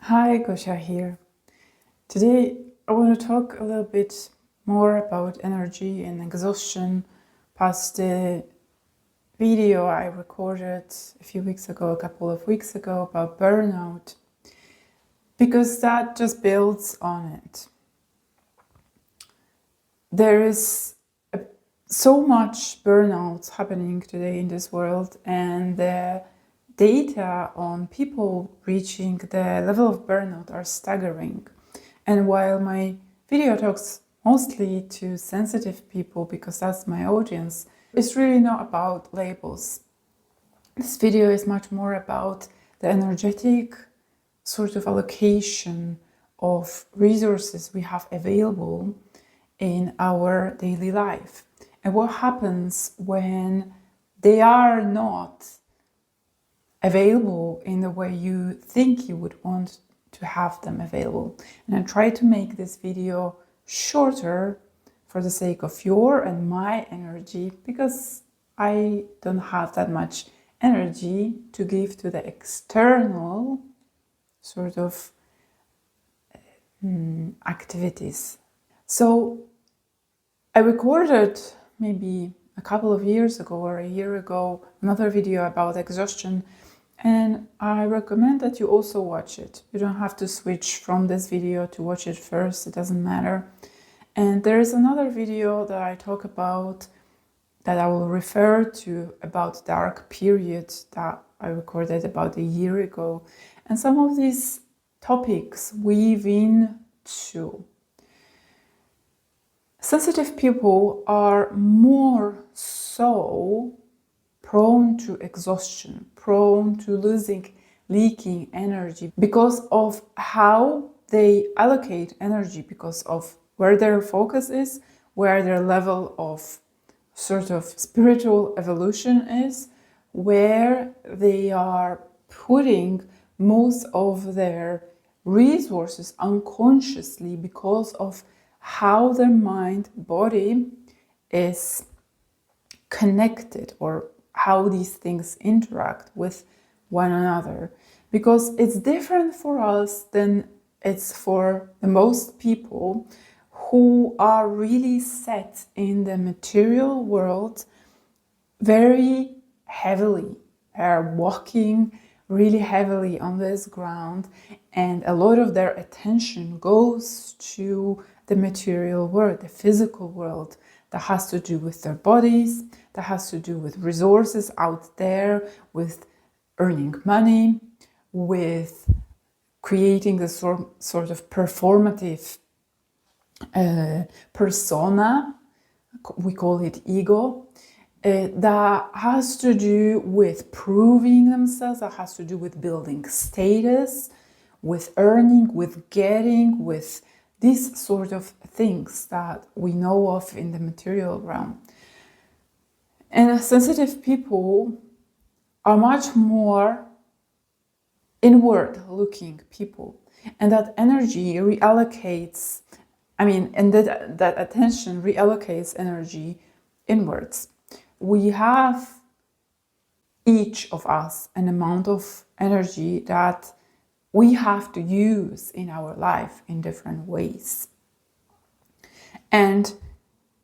Hi, Gosha here. Today I want to talk a little bit more about energy and exhaustion past the video I recorded a few weeks ago, a couple of weeks ago, about burnout, because that just builds on it. There is so much burnout happening today in this world, and the data on people reaching the level of burnout are staggering. And while my video talks mostly to sensitive people, because that's my audience, it's really not about labels. This video is much more about the energetic sort of allocation of resources we have available in our daily life, and what happens when they are not available in the way you think you would want to have them available. And I try to make this video shorter for the sake of your and my energy, because I don't have that much energy to give to the external sort of activities. So I recorded maybe a couple of years ago or a year ago another video about exhaustion, and I recommend that you also watch it. You don't have to switch from this video to watch it first, it doesn't matter. And there is another video that I talk about, that I will refer to, about dark periods that I recorded about a year ago. And some of these topics weave in too. Sensitive people are more so prone to exhaustion, prone to leaking energy, because of how they allocate energy, because of where their focus is, where their level of sort of spiritual evolution is, where they are putting most of their resources unconsciously, because of how their mind body is connected, or how these things interact with one another. Because it's different for us than it's for the most people who are really set in the material world very heavily. They're walking really heavily on this ground, and a lot of their attention goes to the material world, the physical world, that has to do with their bodies, that has to do with resources out there, with earning money, with creating a sort of performative persona, we call it ego, that has to do with proving themselves, that has to do with building status, with earning, with getting, with these sort of things that we know of in the material realm. And sensitive people are much more inward looking people, and that energy reallocates, and that attention reallocates energy inwards. We have, each of us, an amount of energy that we have to use in our life in different ways. And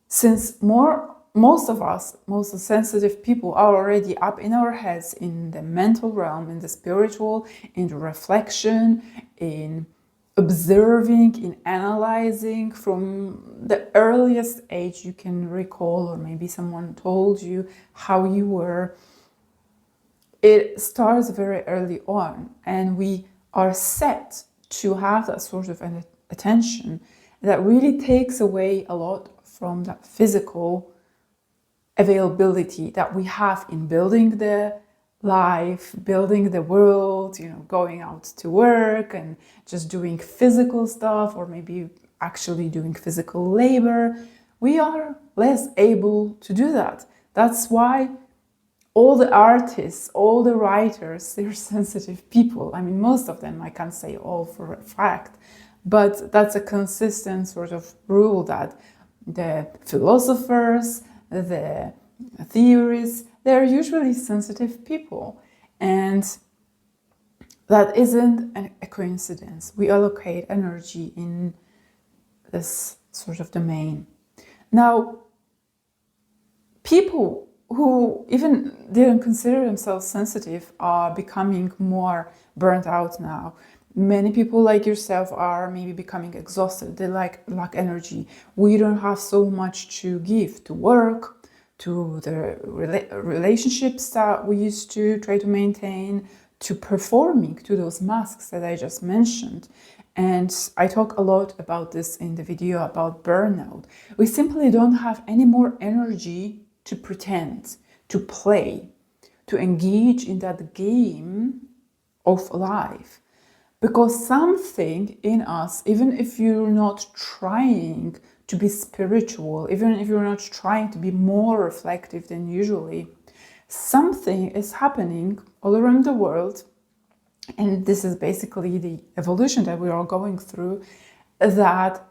since most of us, most sensitive people, are already up in our heads, in the mental realm, in the spiritual, in the reflection, in observing, in analyzing from the earliest age you can recall, or maybe someone told you how you were, it starts very early on, and we are set to have that sort of an attention that really takes away a lot from that physical availability that we have in building the life, building the world, going out to work and just doing physical stuff, or maybe actually doing physical labor. We are less able to do that. That's why all the artists, all the writers, they're sensitive people. Most of them, I can't say all for a fact, but that's a consistent sort of rule, that the philosophers, the theorists, they're usually sensitive people. And that isn't a coincidence. We allocate energy in this sort of domain. Now, people who even didn't consider themselves sensitive are becoming more burnt out now. Many people like yourself are maybe becoming exhausted. They lack energy. We don't have so much to give to work, to the relationships that we used to try to maintain, to performing to those masks that I just mentioned. And I talk a lot about this in the video about burnout. We simply don't have any more energy to pretend, to play, to engage in that game of life. Because something in us, even if you're not trying to be spiritual, even if you're not trying to be more reflective than usually, something is happening all around the world. And this is basically the evolution that we are going through, that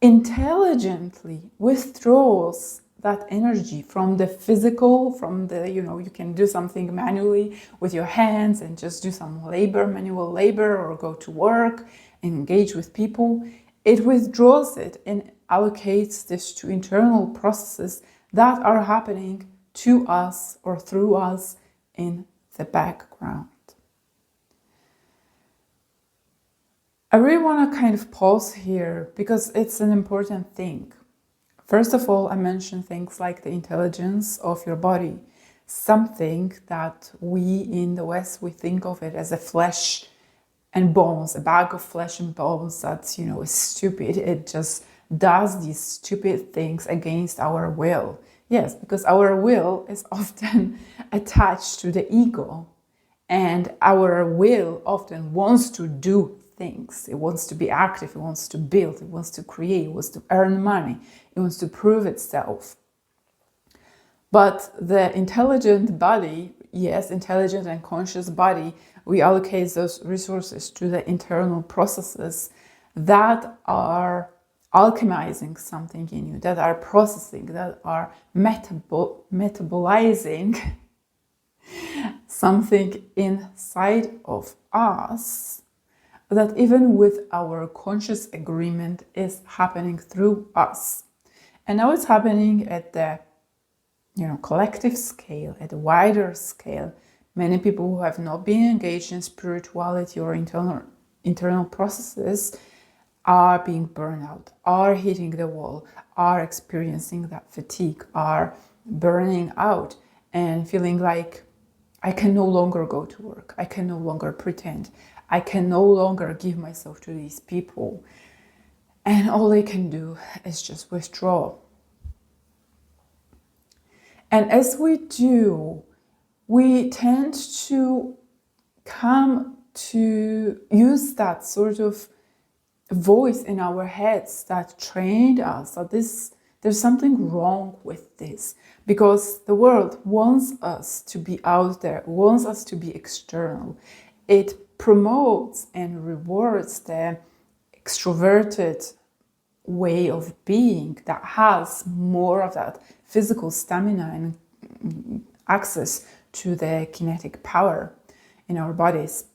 intelligently withdraws that energy from the physical, from the, you can do something manually with your hands and just do some labor, manual labor, or go to work, engage with people. It withdraws it and allocates this to internal processes that are happening to us or through us in the background. I really want to kind of pause here because it's an important thing. First of all, I mentioned things like the intelligence of your body, something that we in the West, we think of it as a flesh and bones, a bag of flesh and bones that's, is stupid. It just does these stupid things against our will. Yes, because our will is often attached to the ego, and our will often wants to do things. It wants to be active, it wants to build, it wants to create, it wants to earn money, it wants to prove itself. But the intelligent body, yes, intelligent and conscious body, we allocate those resources to the internal processes that are alchemizing something in you, that are processing, that are metabolizing something inside of us, that even with our conscious agreement is happening through us. And now it's happening at the collective scale, at a wider scale. Many people who have not been engaged in spirituality or internal processes are being burned out, are hitting the wall, are experiencing that fatigue, are burning out and feeling like, I can no longer go to work, I can no longer pretend, I can no longer give myself to these people. And all I can do is just withdraw. And as we do, we tend to come to use that sort of voice in our heads that trained us that there's something wrong with this, because the world wants us to be out there, wants us to be external. It promotes and rewards the extroverted way of being that has more of that physical stamina and access to the kinetic power in our bodies.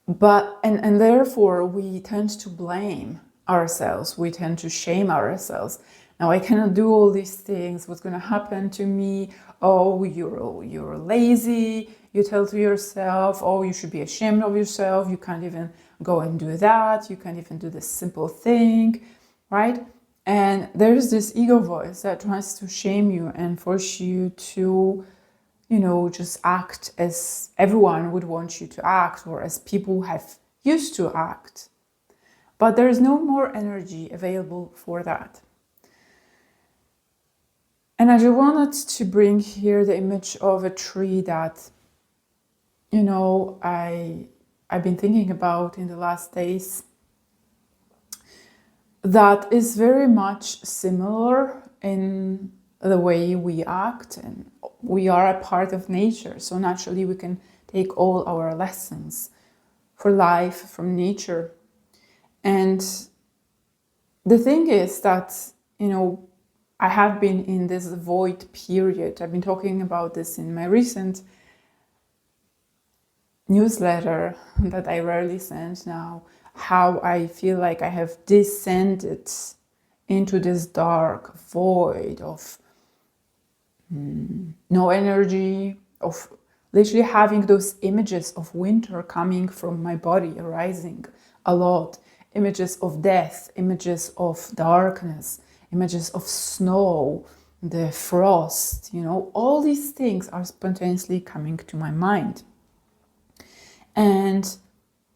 But and therefore we tend to blame ourselves, we tend to shame ourselves. Now I cannot do all these things, what's going to happen to me? Oh, you're lazy, you tell to yourself. Oh, you should be ashamed of yourself, you can't even go and do that, you can't even do this simple thing, right? And there's this ego voice that tries to shame you and force you to, just act as everyone would want you to act, or as people have used to act. But there is no more energy available for that. And I just wanted to bring here the image of a tree that, I've been thinking about in the last days, that is very much similar in the way we act, and we are a part of nature. So naturally we can take all our lessons for life from nature. And the thing is that, I have been in this void period. I've been talking about this in my recent newsletter that I rarely send now, how I feel like I have descended into this dark void of no energy, of literally having those images of winter coming from my body, arising a lot. Images of death, images of darkness, images of snow, the frost, all these things are spontaneously coming to my mind. And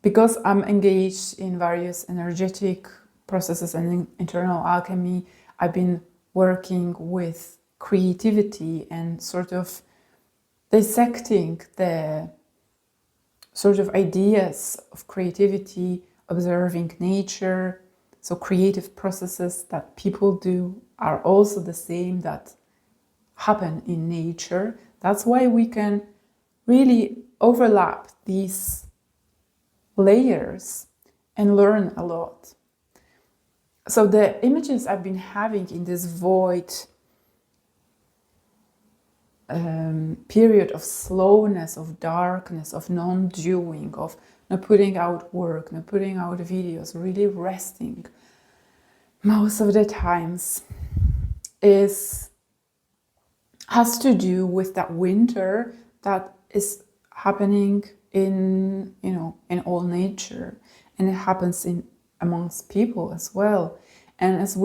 because I'm engaged in various energetic processes and in internal alchemy, I've been working with creativity and sort of dissecting the sort of ideas of creativity, observing nature. So creative processes that people do are also the same that happen in nature. That's why we can really overlap these layers and learn a lot. So the images I've been having in this void period of slowness, of darkness, of non-doing, of not putting out work, not putting out videos, really resting most of the times, has to do with that winter that is happening in all nature, and it happens amongst people as well. And as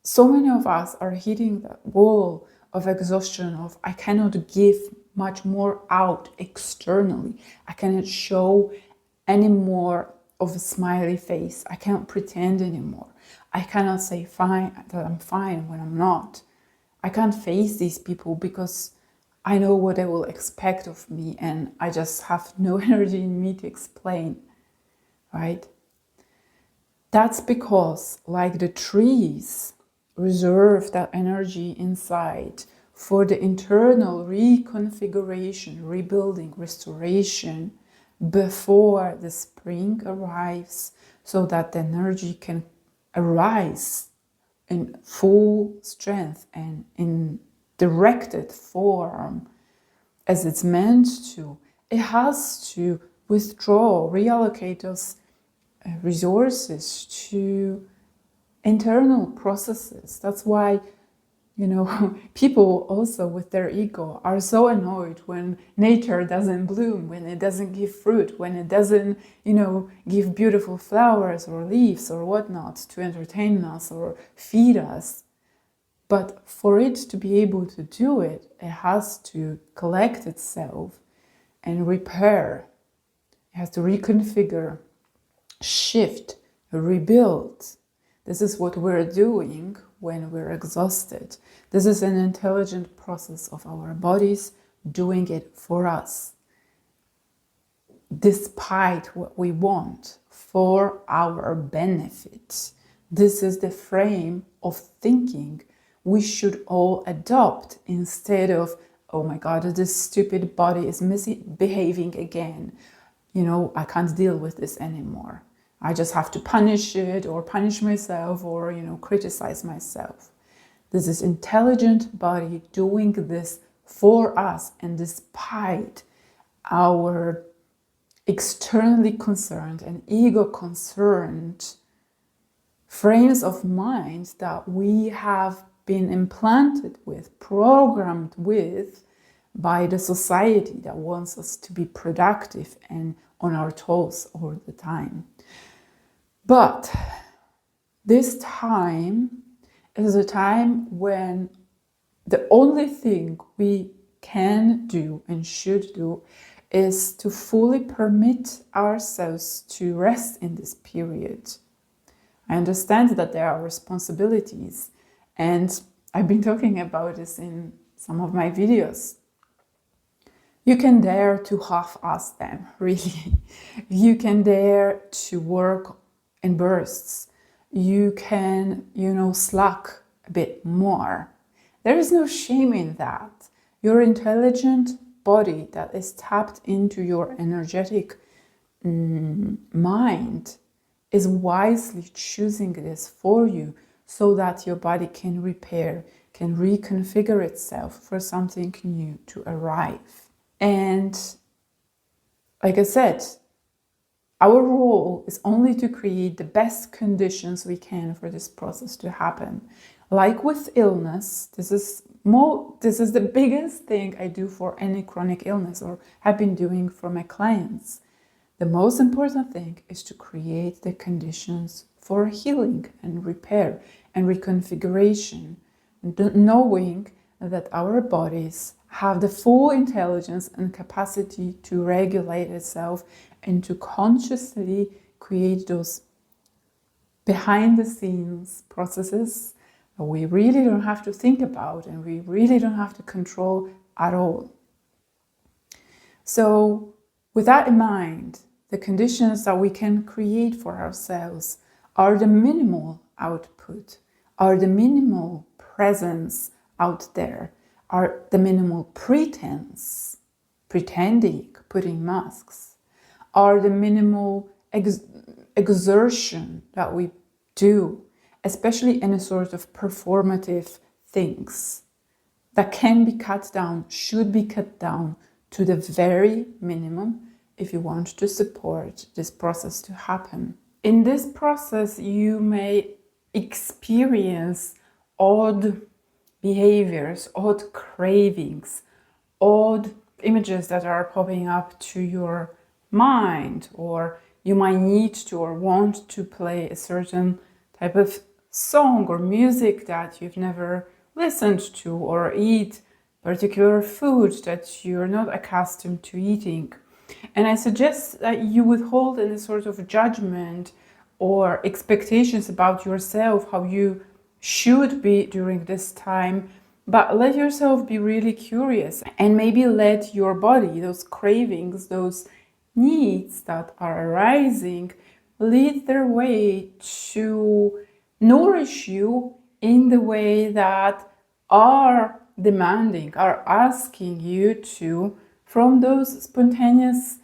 so many of us are hitting that wall of exhaustion, of I cannot give much more out externally, I cannot show any more of a smiley face, I cannot pretend anymore, I cannot say fine that I'm fine when I'm not, I can't face these people because I know what they will expect of me and I just have no energy in me to explain, right? That's because, like the trees, reserve that energy inside for the internal reconfiguration, rebuilding, restoration before the spring arrives, so that the energy can arise in full strength and in directed form as it's meant to. It has to withdraw, reallocate those resources to internal processes. That's why, people also with their ego are so annoyed when nature doesn't bloom, when it doesn't give fruit, when it doesn't, give beautiful flowers or leaves or whatnot to entertain us or feed us. But for it to be able to do it, it has to collect itself and repair. It has to reconfigure, shift, rebuild. This is what we're doing when we're exhausted. This is an intelligent process of our bodies doing it for us, despite what we want, for our benefit. This is the frame of thinking we should all adopt, instead of, oh my God, this stupid body is misbehaving again. I can't deal with this anymore. I just have to punish it or punish myself or, criticize myself. This is intelligent body doing this for us, and despite our externally concerned and ego concerned frames of mind that we have been implanted with, programmed with by the society that wants us to be productive and on our toes all the time. But this time is a time when the only thing we can do and should do is to fully permit ourselves to rest in this period. I understand that there are responsibilities, and I've been talking about this in some of my videos. You can dare to half-ass them, really. You can dare to work in bursts. You can, slack a bit more. There is no shame in that. Your intelligent body that is tapped into your energetic mind is wisely choosing this for you, so that your body can repair, can reconfigure itself for something new to arrive. And like I said, our role is only to create the best conditions we can for this process to happen. Like with illness, this is the biggest thing I do for any chronic illness, or have been doing for my clients. The most important thing is to create the conditions for healing and repair and reconfiguration, knowing that our bodies have the full intelligence and capacity to regulate itself and to consciously create those behind the scenes processes that we really don't have to think about and we really don't have to control at all. So with that in mind, the conditions that we can create for ourselves are the minimal output, are the minimal presence out there, are the minimal pretense, pretending, putting masks, are the minimal exertion that we do, especially in a sort of performative things that can be cut down, should be cut down to the very minimum if you want to support this process to happen. In this process, you may experience odd behaviors, odd cravings, odd images that are popping up to your mind, or you might need to or want to play a certain type of song or music that you've never listened to, or eat particular food that you're not accustomed to eating. And I suggest that you withhold any sort of judgment or expectations about yourself, how you should be during this time, but let yourself be really curious and maybe let your body, those cravings, those needs that are arising, lead their way to nourish you in the way that are demanding, are asking you to, from those spontaneous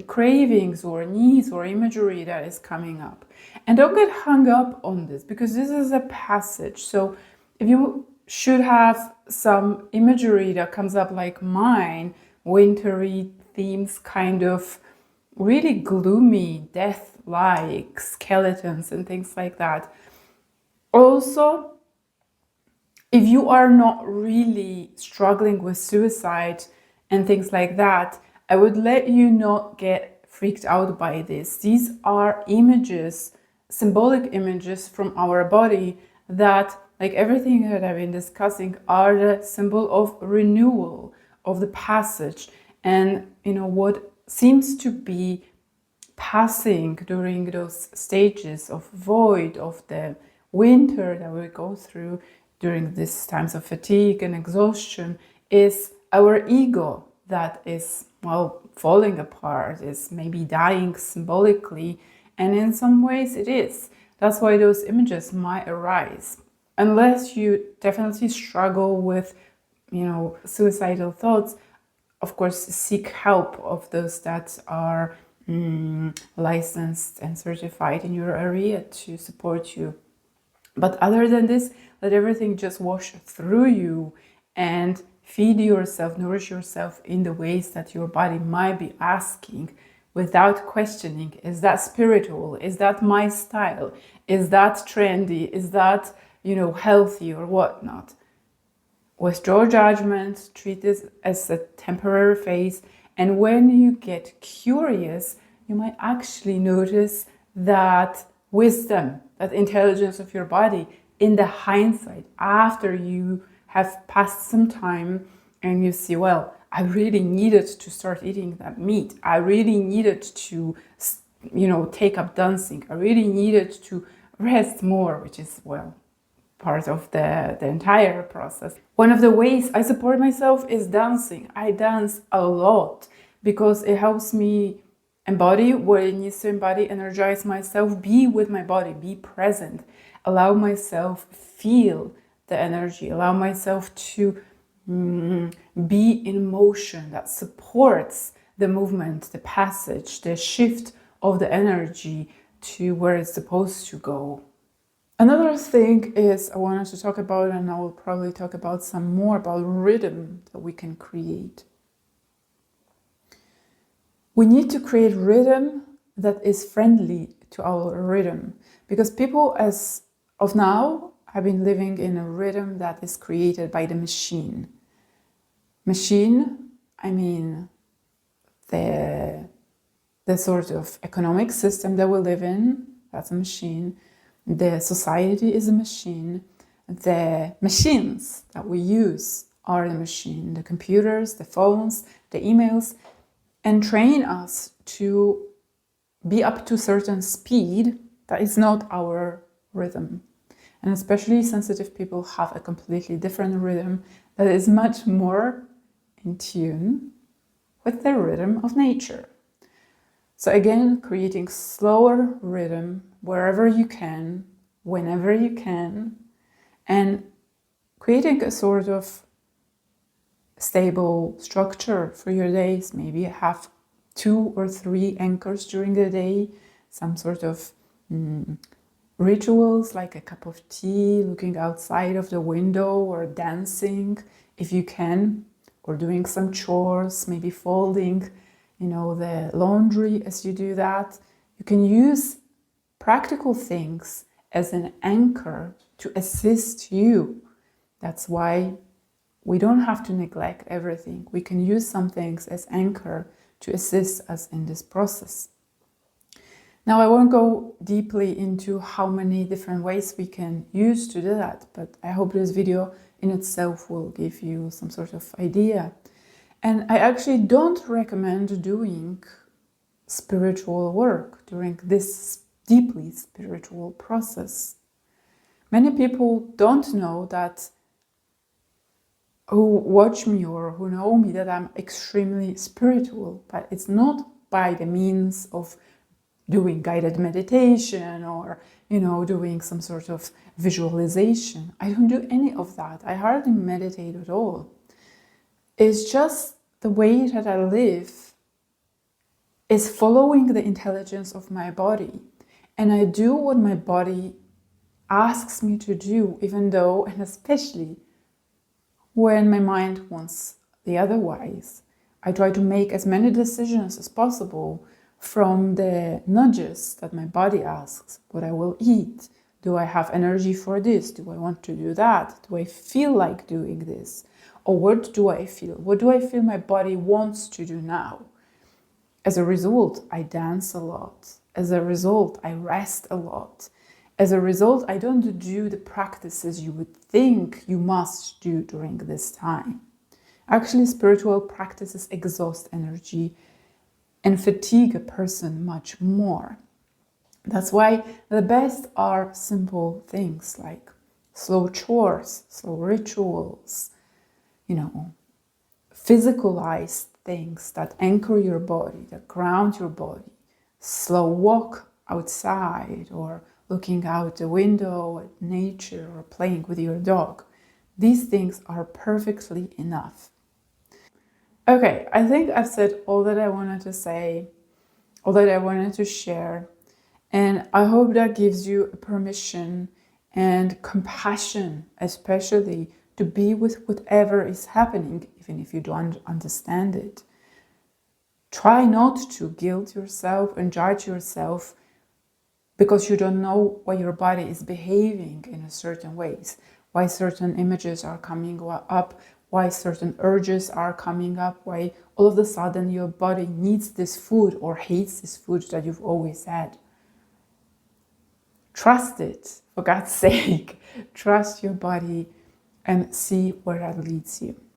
cravings or needs or imagery that is coming up. And don't get hung up on this, because this is a passage. So if you should have some imagery that comes up like mine, wintry themes, kind of really gloomy, death-like skeletons and things like that. Also, if you are not really struggling with suicide and things like that, I would let you not get freaked out by this. These are images, symbolic images from our body that, like everything that I've been discussing, are the symbol of renewal, of the passage. And what seems to be passing during those stages of void, of the winter that we go through during these times of fatigue and exhaustion, is our ego that is, falling apart, is maybe dying symbolically, and in some ways it is. That's why those images might arise. Unless you definitely struggle with, suicidal thoughts, of course, seek help of those that are licensed and certified in your area to support you. But other than this, let everything just wash through you and feed yourself, nourish yourself in the ways that your body might be asking, without questioning. Is that spiritual? Is that my style? Is that trendy? Is that, healthy or whatnot? Withdraw judgment, treat this as a temporary phase. And when you get curious, you might actually notice that wisdom, that intelligence of your body in the hindsight, after you have passed some time and you see, I really needed to start eating that meat. I really needed to, take up dancing. I really needed to rest more, which is, part of the entire process. One of the ways I support myself is dancing. I dance a lot because it helps me embody what it needs to embody, energize myself, be with my body, be present, allow myself feel the energy, allow myself to be in motion that supports the movement, the passage, the shift of the energy to where it's supposed to go. Another thing is I wanted to talk about, and I will probably talk about some more about rhythm that we can create. We need to create rhythm that is friendly to our rhythm, because people as of now have been living in a rhythm that is created by the machine. Machine, I mean the sort of economic system that we live in, that's a machine. The society is a machine. The machines that we use are the machine, the computers, the phones, the emails, and train us to be up to a certain speed that is not our rhythm. And especially sensitive people have a completely different rhythm that is much more in tune with the rhythm of nature. So again, creating slower rhythm wherever you can, whenever you can, and creating a sort of stable structure for your days. Maybe have 2 or 3 anchors during the day, some sort of rituals like a cup of tea, looking outside of the window, or dancing if you can, or doing some chores, maybe folding, the laundry as you do that. You can use practical things as an anchor to assist you. That's why we don't have to neglect everything. We can use some things as anchor to assist us in this process. Now, I won't go deeply into how many different ways we can use to do that, but I hope this video in itself will give you some sort of idea. And I actually don't recommend doing spiritual work during this deeply spiritual process. Many people don't know that, who watch me or who know me, that I'm extremely spiritual, but it's not by the means of doing guided meditation or, doing some sort of visualization. I don't do any of that. I hardly meditate at all. It's just the way that I live is following the intelligence of my body. And I do what my body asks me to do, even though, and especially when my mind wants the otherwise. I try to make as many decisions as possible from the nudges that my body asks. What I will eat. Do I have energy for this? Do I want to do that? Do I feel like doing this? Or what do I feel? What do I feel my body wants to do now? As a result, I dance a lot. As a result, I rest a lot. As a result, I don't do the practices you would think you must do during this time. Actually, spiritual practices exhaust energy and fatigue a person much more. That's why the best are simple things like slow chores, slow rituals, physicalized things that anchor your body, that ground your body. Slow walk outside, or looking out the window at nature, or playing with your dog. These things are perfectly enough. Okay, I think I've said all that I wanted to say, all that I wanted to share, and I hope that gives you permission and compassion, especially to be with whatever is happening, even if you don't understand it. Try not to guilt yourself and judge yourself because you don't know why your body is behaving in a certain ways, why certain images are coming up, why certain urges are coming up, why all of a sudden your body needs this food or hates this food that you've always had. Trust it, for God's sake. Trust your body and see where that leads you.